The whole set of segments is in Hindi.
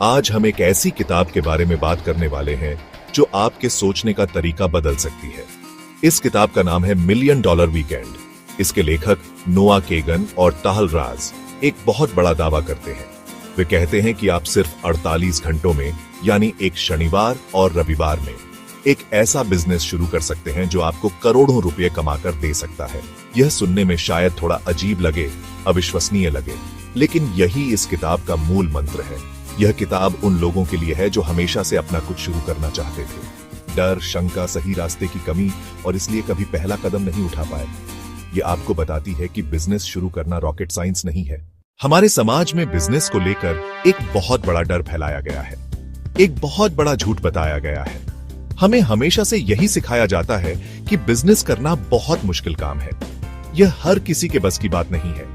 आज हम एक ऐसी किताब के बारे में बात करने वाले हैं जो आपके सोचने का तरीका बदल सकती है। इस किताब का नाम है मिलियन डॉलर वीकेंड। इसके लेखक नोआ केगन और ताहल राज एक बहुत बड़ा दावा करते हैं। वे कहते हैं कि आप सिर्फ 48 घंटों में, यानी एक शनिवार और रविवार में, एक ऐसा बिजनेस शुरू कर सकते हैं जो आपको करोड़ों रुपए कमाकर दे सकता है। यह सुनने में शायद थोड़ा अजीब लगे, अविश्वसनीय लगे, लेकिन यही इस किताब का मूल मंत्र है। यह किताब उन लोगों के लिए है जो हमेशा से अपना कुछ शुरू करना चाहते थे। डर, शंका, सही रास्ते की कमी और इसलिए कभी पहला कदम नहीं उठा पाए। यह आपको बताती है कि बिजनेस शुरू करना रॉकेट साइंस नहीं है। हमारे समाज में बिजनेस को लेकर एक बहुत बड़ा डर फैलाया गया है, एक बहुत बड़ा झूठ बताया गया है। हमें हमेशा से यही सिखाया जाता है कि बिजनेस करना बहुत मुश्किल काम है। यह हर किसी के बस की बात नहीं है।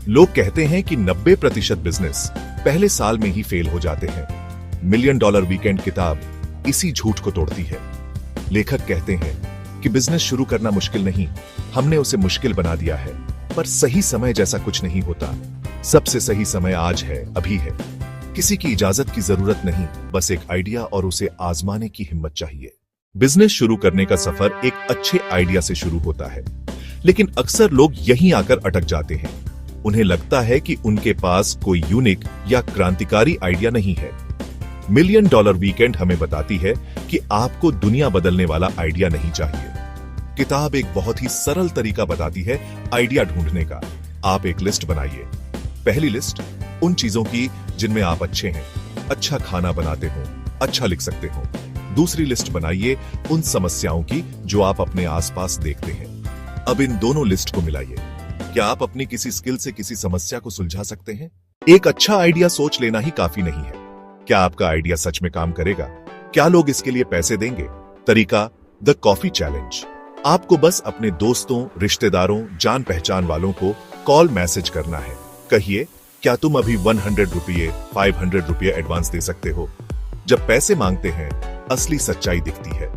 लोग कहते हैं कि 90% बिजनेस पहले साल में ही फेल हो जाते हैं। मिलियन डॉलर वीकेंड किताब इसी झूठ को तोड़ती है। लेखक कहते हैं कि बिजनेस शुरू करना मुश्किल नहीं, हमने उसे मुश्किल बना दिया है। पर सही समय जैसा कुछ नहीं होता। सबसे सही समय आज है, अभी है। किसी की इजाजत की जरूरत नहीं, बस एक आइडिया और उसे आजमाने की हिम्मत चाहिए। बिजनेस शुरू करने का सफर एक अच्छे आइडिया से शुरू होता है, लेकिन अक्सर लोग यहीं आकर अटक जाते हैं। उन्हें लगता है कि उनके पास कोई यूनिक या क्रांतिकारी आइडिया नहीं है। मिलियन डॉलर वीकेंड हमें बताती है कि आपको दुनिया बदलने वाला आइडिया नहीं चाहिए। किताब एक बहुत ही सरल तरीका बताती है आइडिया ढूंढने का। आप एक लिस्ट बनाइए। पहली लिस्ट उन चीजों की जिनमें आप अच्छे हैं, अच्छा खाना बनाते हो, अच्छा लिख सकते हो। दूसरी लिस्ट बनाइए उन समस्याओं की जो आप अपने आसपास देखते हैं। अब इन दोनों लिस्ट को मिलाइए। क्या आप अपनी किसी स्किल से किसी समस्या को सुलझा सकते हैं? एक अच्छा आइडिया सोच लेना ही काफी नहीं है। क्या आपका आइडिया सच में काम करेगा? क्या लोग इसके लिए पैसे देंगे? तरीका, द कॉफी चैलेंज। आपको बस अपने दोस्तों, रिश्तेदारों, जान पहचान वालों को कॉल मैसेज करना है। कहिए, क्या तुम अभी 100 रुपये, 500 रुपये एडवांस दे सकते हो? जब पैसे मांगते हैं, असली सच्चाई दिखती है।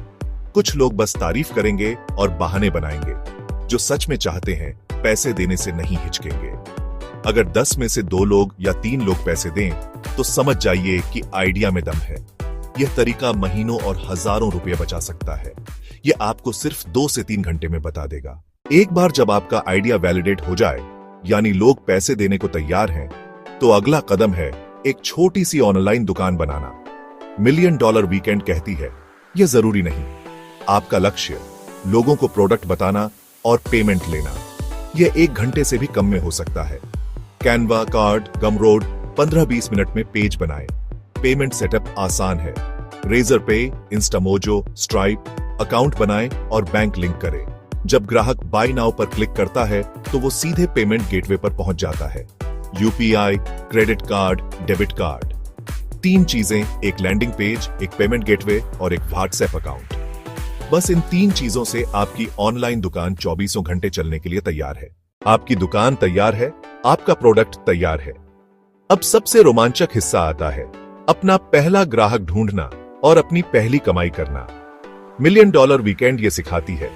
कुछ लोग बस तारीफ करेंगे और बहाने बनाएंगे। जो सच में चाहते हैं, पैसे देने से नहीं हिचकेंगे। अगर 10 में से 2 लोग या 3 लोग पैसे दें, तो समझ जाइए कि आइडिया में दम है। यह तरीका महीनों और हजारों रुपए बचा सकता है। यह आपको सिर्फ 2 से 3 घंटे में बता देगा। एक बार जब आपका आइडिया वैलिडेट हो जाए, यानी लोग पैसे देने को तैयार हैं, तो अगला कदम है एक छोटी सी ऑनलाइन दुकान बनाना। मिलियन डॉलर वीकेंड कहती है, यह जरूरी नहीं। आपका लक्ष्य लोगों को प्रोडक्ट बताना और पेमेंट लेना। यह 1 घंटे से भी कम में हो सकता है। कैनवा, कार्ड, गमरोड 15-20 मिनट में पेज बनाएं। पेमेंट सेटअप आसान है। रेजर पे, इंस्टामोजो, स्ट्राइप, अकाउंट बनाएं और बैंक लिंक करें। जब ग्राहक बाय नाउ पर क्लिक करता है, तो वो सीधे पेमेंट गेटवे पर पहुंच जाता है। UPI, credit card, debit card. 3 चीजें, एक लैंडिंग पेज, एक पेमेंट गेटवे और एक व्हाट्सएप अकाउंट। बस इन 3 चीजों से आपकी ऑनलाइन दुकान 24 घंटे चलने के लिए तैयार है। आपकी दुकान तैयार है, आपका प्रोडक्ट तैयार है। अब सबसे रोमांचक हिस्सा आता है, अपना पहला ग्राहक ढूंढना और अपनी पहली कमाई करना। मिलियन डॉलर वीकेंड ये सिखाती है,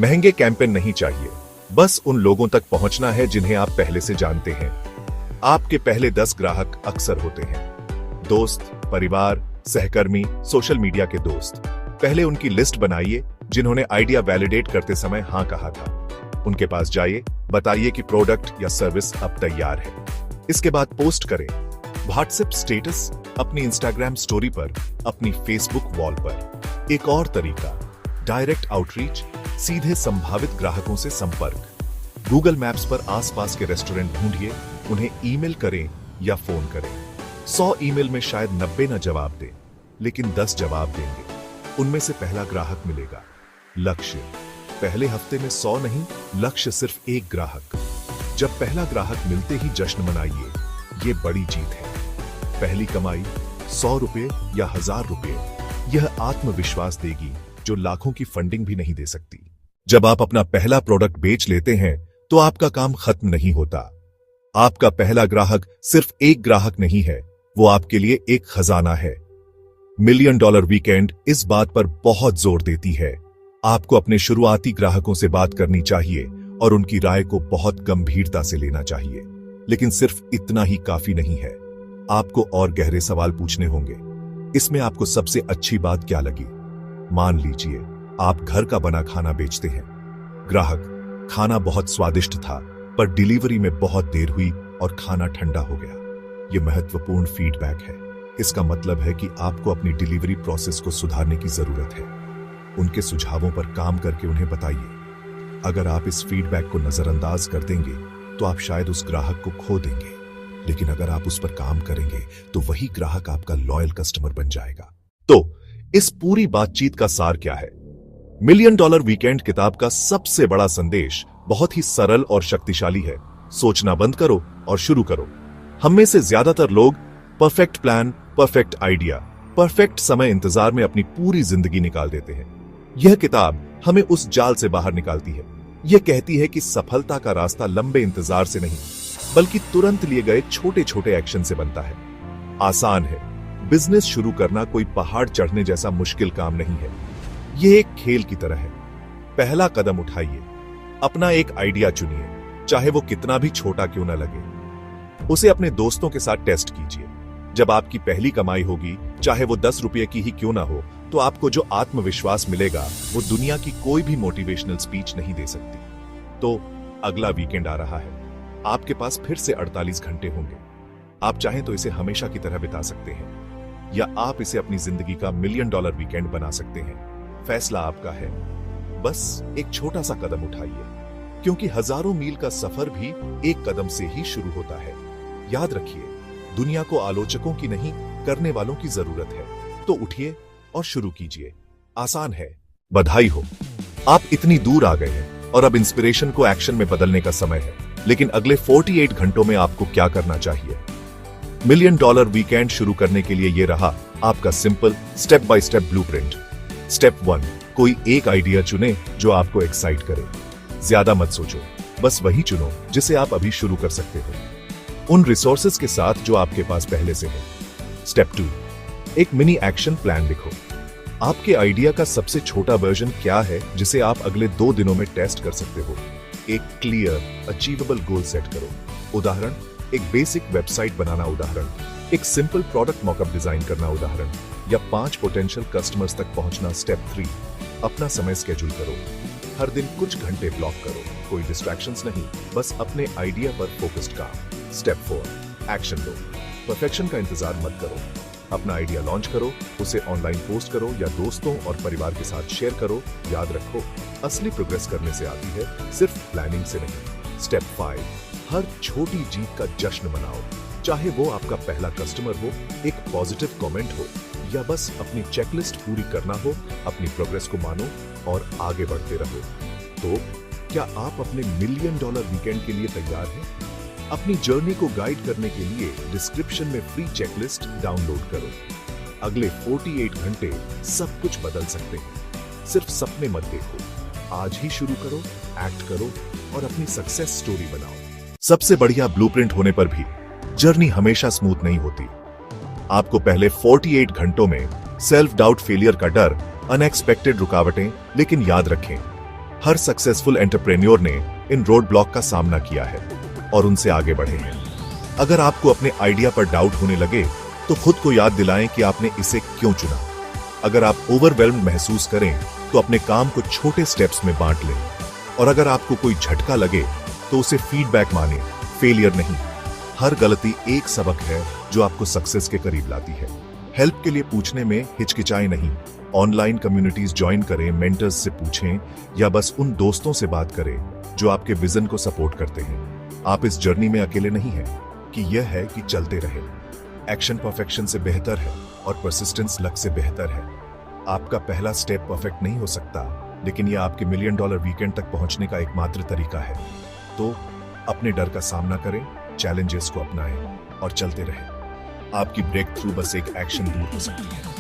महंगे कैंपेन नहीं चाहिए, बस उन लोगों तक पहुंचना है जिन्हें आप पहले से जानते हैं। आपके पहले 10 ग्राहक अक्सर होते हैं दोस्त, परिवार, सहकर्मी, सोशल मीडिया के दोस्त। पहले उनकी लिस्ट बनाइए जिन्होंने आइडिया वैलिडेट करते समय हां कहा था। उनके पास जाइए, बताइए कि प्रोडक्ट या सर्विस अब तैयार है। इसके बाद पोस्ट करें, व्हाट्सएप स्टेटस, अपनी इंस्टाग्राम स्टोरी पर, अपनी फेसबुक वॉल पर। एक और तरीका, डायरेक्ट आउटरीच, सीधे संभावित ग्राहकों से संपर्क। गूगल मैप्स पर आसपास के रेस्टोरेंट ढूंढिए, उन्हें ईमेल करें या फोन करें। 100 ईमेल में शायद 90 न जवाब दें, लेकिन 10 जवाब देंगे। उनमें से पहला ग्राहक मिलेगा। लक्ष्य, पहले हफ्ते में 100 नहीं, लक्ष्य सिर्फ 1 ग्राहक। जब पहला ग्राहक मिलते ही जश्न मनाइए, ये बड़ी जीत है। पहली कमाई 100 रुपए या 1000 रुपए, यह आत्मविश्वास देगी जो लाखों की फंडिंग भी नहीं दे सकती। जब आप अपना पहला प्रोडक्ट बेच लेते हैं, तो आपका काम खत्म नहीं होता। आपका पहला ग्राहक सिर्फ 1 ग्राहक नहीं है, वो आपके लिए एक खजाना है। मिलियन डॉलर वीकेंड इस बात पर बहुत जोर देती है, आपको अपने शुरुआती ग्राहकों से बात करनी चाहिए और उनकी राय को बहुत गंभीरता से लेना चाहिए। लेकिन सिर्फ इतना ही काफी नहीं है। आपको और गहरे सवाल पूछने होंगे। इसमें आपको सबसे अच्छी बात क्या लगी? मान लीजिए आप घर का बना खाना बेचते हैं। ग्राहक, खाना बहुत स्वादिष्ट था, पर डिलीवरी में बहुत देर हुई और खाना ठंडा हो गया। यह महत्वपूर्ण फीडबैक है। इसका मतलब है कि आपको अपनी डिलीवरी प्रोसेस को सुधारने की जरूरत है। उनके सुझावों पर काम करके उन्हें बताइए। अगर आप इस फीडबैक को नजरअंदाज कर देंगे तो आप शायद उस ग्राहक को खो देंगे, लेकिन अगर आप उस पर काम करेंगे तो वही ग्राहक आपका लॉयल कस्टमर बन जाएगा। तो इस पूरी बातचीत का सार क्या है? मिलियन डॉलर वीकेंड किताब का सबसे बड़ा संदेश बहुत ही सरल और शक्तिशाली है। सोचना बंद करो और शुरू करो। हम में से ज्यादातर लोग perfect plan, perfect idea, perfect समय इंतजार में अपनी पूरी जिंदगी निकाल देते हैं। यह किताब हमें उस जाल से बाहर निकालती है। यह कहती है कि सफलता का रास्ता लंबे इंतजार से नहीं, बल्कि तुरंत लिए गए छोटे छोटे एक्शन से बनता है। आसान है। बिजनेस शुरू करना कोई पहाड़ चढ़ने जैसा मुश्किल काम नहीं है। यह एक खेल की तरह है। पहला कदम उठाइए। अपना एक आइडिया चुनिए, चाहे वो कितना भी छोटा क्यों ना लगे। उसे अपने दोस्तों के साथ टेस्ट कीजिए। जब आपकी पहली कमाई होगी, चाहे वो 10 रुपये की ही क्यों ना हो, तो आपको जो आत्मविश्वास मिलेगा वो दुनिया की कोई भी मोटिवेशनल स्पीच नहीं दे सकती। तो अगला वीकेंड आ रहा है। आपके पास फिर से 48 घंटे होंगे। आप चाहें तो इसे हमेशा की तरह बिता सकते हैं, या आप इसे अपनी जिंदगी का मिलियन डॉलर वीकेंड बना सकते हैं। फैसला आपका है। बस एक छोटा सा कदम उठाइए, क्योंकि हजारों मील का सफर भी एक कदम से ही शुरू होता है। याद रखिए, दुनिया को आलोचकों की नहीं, करने वालों की जरूरत है। तो उठिए और शुरू कीजिए। आसान है। बधाई हो, आप इतनी दूर आ गए हैं और अब इंस्पिरेशन को एक्शन में बदलने का समय है। लेकिन अगले 48 घंटों में आपको क्या करना चाहिए? मिलियन डॉलर वीकेंड शुरू करने के लिए यह रहा आपका simple step by step blueprint. Step 1, कोई एक आइडिया चुने जो आपको एक्साइट करे। ज्यादा मत सोचो, बस वही चुनो जिसे आप अभी शुरू कर सकते हो, उन रिसोर्सेज के साथ जो आपके पास पहले से है। स्टेप 2, एक मिनी एक्शन प्लान लिखो। आपके आइडिया का सबसे छोटा वर्जन क्या है जिसे आप अगले 2 दिनों में टेस्ट कर सकते हो। एक क्लियर, अचीवेबल गोल सेट करो। उदाहरण, एक बेसिक वेबसाइट बनाना। उदाहरण, एक सिंपल प्रोडक्ट मॉकअप डिजाइन करना। उदाहरण, या 5 पोटेंशियल कस्टमर्स तक पहुंचना। स्टेप 3, अपना समय स्केड्यूल करो। हर दिन कुछ घंटे ब्लॉक करो। कोई डिस्ट्रैक्शंस नहीं, बस अपने आइडिया पर फोकस्ड काम। स्टेप 4, एक्शन लो। परफेक्शन का इंतजार मत करो। अपना आइडिया लॉन्च करो, उसे ऑनलाइन पोस्ट करो या दोस्तों और परिवार के साथ शेयर करो। याद रखो, असली प्रोग्रेस करने से आती है, सिर्फ प्लानिंग से नहीं। स्टेप 5, हर छोटी जीत का जश्न मनाओ। चाहे वो आपका पहला कस्टमर हो, एक पॉजिटिव कमेंट हो, या बस अपनी चेकलिस्ट पूरी करना हो। अपनी प्रोग्रेस को मानो और आगे बढ़ते रहो। तो क्या आप अपने मिलियन डॉलर वीकेंड के लिए तैयार हैं? अपनी जर्नी को गाइड करने के लिए डिस्क्रिप्शन में फ्री चेकलिस्ट डाउनलोड करो। अगले 48 घंटे सब कुछ बदल सकते हैं। सिर्फ सपने मत देखो, आज ही शुरू करो, एक्ट करो और अपनी सक्सेस स्टोरी बनाओ। सबसे बढ़िया ब्लूप्रिंट होने पर भी जर्नी हमेशा स्मूथ नहीं होती। आपको पहले 48 घंटों में सेल्फ डाउट, फेलियर का डर, अनएक्सपेक्टेड रुकावटें, लेकिन याद रखें, हर सक्सेसफुल एंटरप्रेन्योर ने इन रोड ब्लॉक का सामना किया है और उनसे आगे बढ़े हैं। अगर आपको अपने आइडिया पर डाउट होने लगे तो खुद को याद दिलाएं कि आपने इसे क्यों चुना। अगर आप ओवरवेल्म्ड महसूस करें तो अपने काम को छोटे स्टेप्स में बांट लें, और अगर आपको कोई झटका लगे तो उसे फीडबैक माने, फेलियर नहीं। हर गलती एक सबक है जो आपको सक्सेस के करीब लाती है। हेल्प के लिए पूछने में हिचकिचाएं नहीं। ऑनलाइन कम्युनिटीज ज्वाइन करें, मेंटर्स से पूछें, या बस उन दोस्तों से बात करें जो आपके विजन को सपोर्ट करते हैं। आप इस जर्नी में अकेले नहीं हैं, कि यह है कि चलते रहे। एक्शन परफेक्शन से बेहतर है और परसिस्टेंस लक से बेहतर है। आपका पहला स्टेप परफेक्ट नहीं हो सकता, लेकिन यह आपके मिलियन डॉलर वीकेंड तक पहुंचने का एकमात्र तरीका है। तो अपने डर का सामना करें, चैलेंजेस को अपनाएं और चलते रहें। आपकी ब्रेक थ्रू बस एक एक्शन दूर हो सकती है।